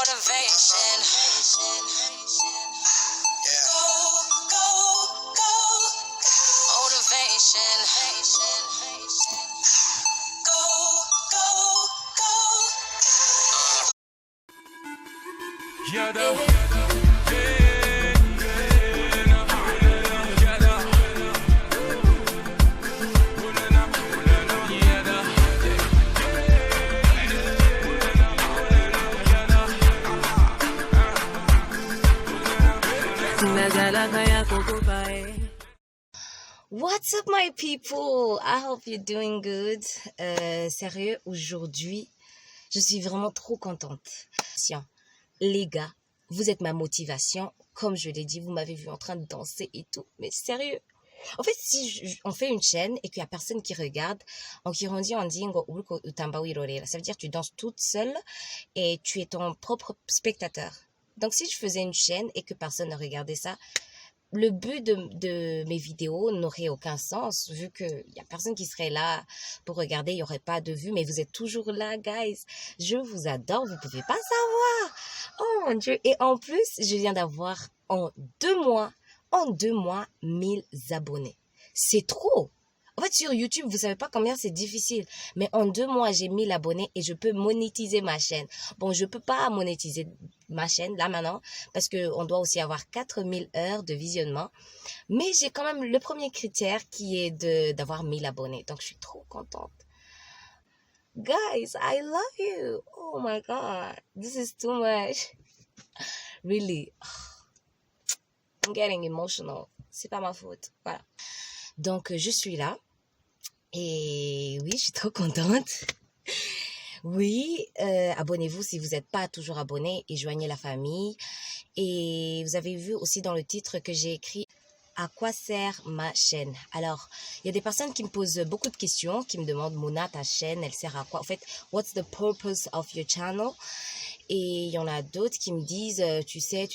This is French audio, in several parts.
motivation. Yeah. Go, go, go. Motivation. Go, go, go. Yada. What's up my people? I hope you're doing good. Sérieux, aujourd'hui, je suis vraiment trop contente. Tiens, les gars, vous êtes ma motivation. Comme je l'ai dit, vous m'avez vu en train de danser et tout. Mais sérieux, en fait, si on fait une chaîne et qu'il n'y a personne qui regarde, on dit, ça veut dire que tu danses toute seule et tu es ton propre spectateur. Donc, si je faisais une chaîne et que personne ne regardait ça, le but de mes vidéos n'aurait aucun sens, vu qu'il n'y a personne qui serait là pour regarder, il n'y aurait pas de vues, mais vous êtes toujours là, guys. Je vous adore, vous ne pouvez pas savoir. Oh mon Dieu. Et en plus, je viens d'avoir en 2 mois, 1000 abonnés. C'est trop. En fait, sur YouTube, vous savez pas combien c'est difficile. Mais en 2 mois, j'ai 1000 abonnés et je peux monétiser ma chaîne. Bon, je peux pas monétiser ma chaîne là maintenant parce qu'on doit aussi avoir 4000 heures de visionnement. Mais j'ai quand même le premier critère qui est d'avoir 1000 abonnés. Donc, je suis trop contente. Guys, I love you. Oh my God. This is too much. Really. I'm getting emotional. C'est pas ma faute. Voilà. Donc, je suis là. Et oui, je suis trop contente. Oui, abonnez-vous si vous n'êtes pas toujours abonné et joignez la famille. Et vous avez vu aussi dans le titre que j'ai écrit « À quoi sert ma chaîne ?» Alors, il y a des personnes qui me posent beaucoup de questions, qui me demandent « Mona, ta chaîne, elle sert à quoi ?» En fait, « What's the purpose of your channel ?» Et il y en a d'autres qui me disent, tu sais,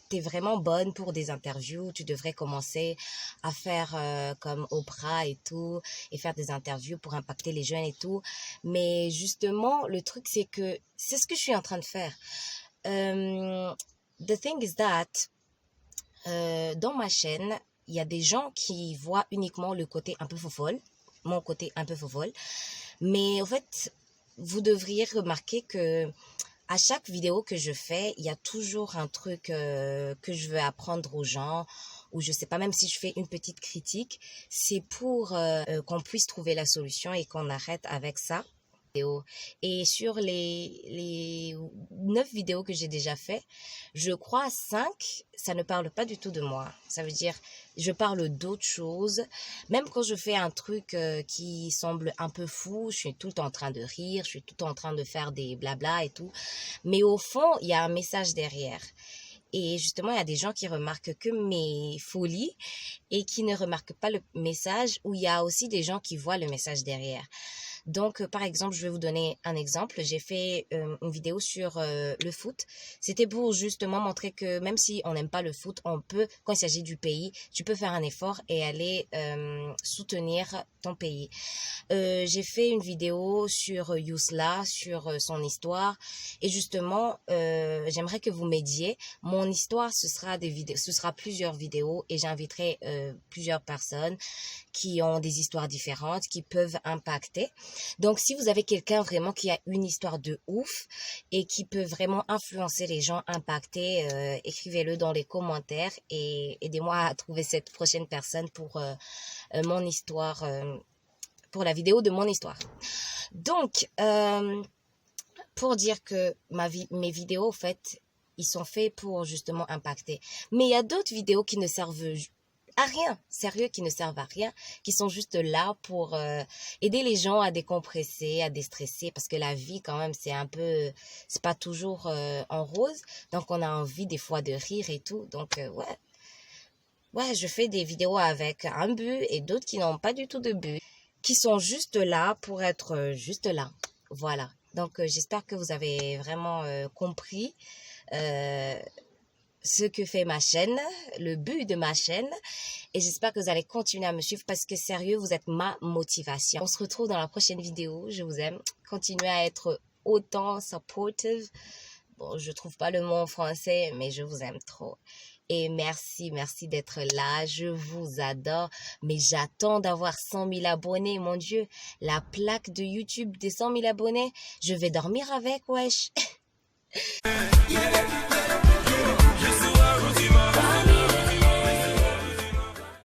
t'es vraiment bonne pour des interviews, tu devrais commencer à faire comme Oprah et tout, et faire des interviews pour impacter les jeunes et tout. Mais justement, le truc, c'est que c'est ce que je suis en train de faire. The thing is that, dans ma chaîne, il y a des gens qui voient uniquement le côté un peu fofolle, mon côté un peu fofolle. Mais en fait, vous devriez remarquer que à chaque vidéo que je fais, il y a toujours un truc que je veux apprendre aux gens, ou je sais pas, même si je fais une petite critique, c'est pour qu'on puisse trouver la solution et qu'on arrête avec ça. Et sur les 9 vidéos que j'ai déjà fait, je crois 5, ça ne parle pas du tout de moi. Ça veut dire, je parle d'autres choses. Même quand je fais un truc qui semble un peu fou, je suis tout le temps en train de rire, je suis tout le temps en train de faire des blabla et tout. Mais au fond, il y a un message derrière. Et justement, il y a des gens qui remarquent que mes folies et qui ne remarquent pas le message, ou il y a aussi des gens qui voient le message derrière. Donc, par exemple, je vais vous donner un exemple. J'ai fait une vidéo sur le foot. C'était pour justement montrer que même si on n'aime pas le foot, on peut, quand il s'agit du pays, tu peux faire un effort et aller soutenir ton pays. J'ai fait une vidéo sur Yousla, sur son histoire. Et justement, j'aimerais que vous m'aidiez. Mon histoire, ce sera plusieurs vidéos et j'inviterai plusieurs personnes qui ont des histoires différentes, qui peuvent impacter. Donc, si vous avez quelqu'un vraiment qui a une histoire de ouf et qui peut vraiment influencer les gens, impacter, écrivez-le dans les commentaires et aidez-moi à trouver cette prochaine personne pour mon histoire, pour la vidéo de mon histoire. Donc, pour dire que mes vidéos, en fait, ils sont faits pour justement impacter. Mais il y a d'autres vidéos qui ne servent à rien, sérieux, qui ne servent à rien, qui sont juste là pour aider les gens à décompresser, à déstresser, parce que la vie quand même c'est pas toujours en rose, donc on a envie des fois de rire et tout, donc ouais, je fais des vidéos avec un but et d'autres qui n'ont pas du tout de but, qui sont juste là pour être juste là, voilà. Donc j'espère que vous avez vraiment compris ce que fait ma chaîne, le but de ma chaîne. Et j'espère que vous allez continuer à me suivre parce que sérieux, vous êtes ma motivation. On se retrouve dans la prochaine vidéo. Je vous aime. Continuez à être autant supportive Bon, je trouve pas le mot en français, mais je vous aime trop. Et merci, merci d'être là. Je vous adore. Mais j'attends d'avoir 100 000 abonnés, mon Dieu. La plaque de YouTube des 100 000 abonnés, je vais dormir avec, wesh. Je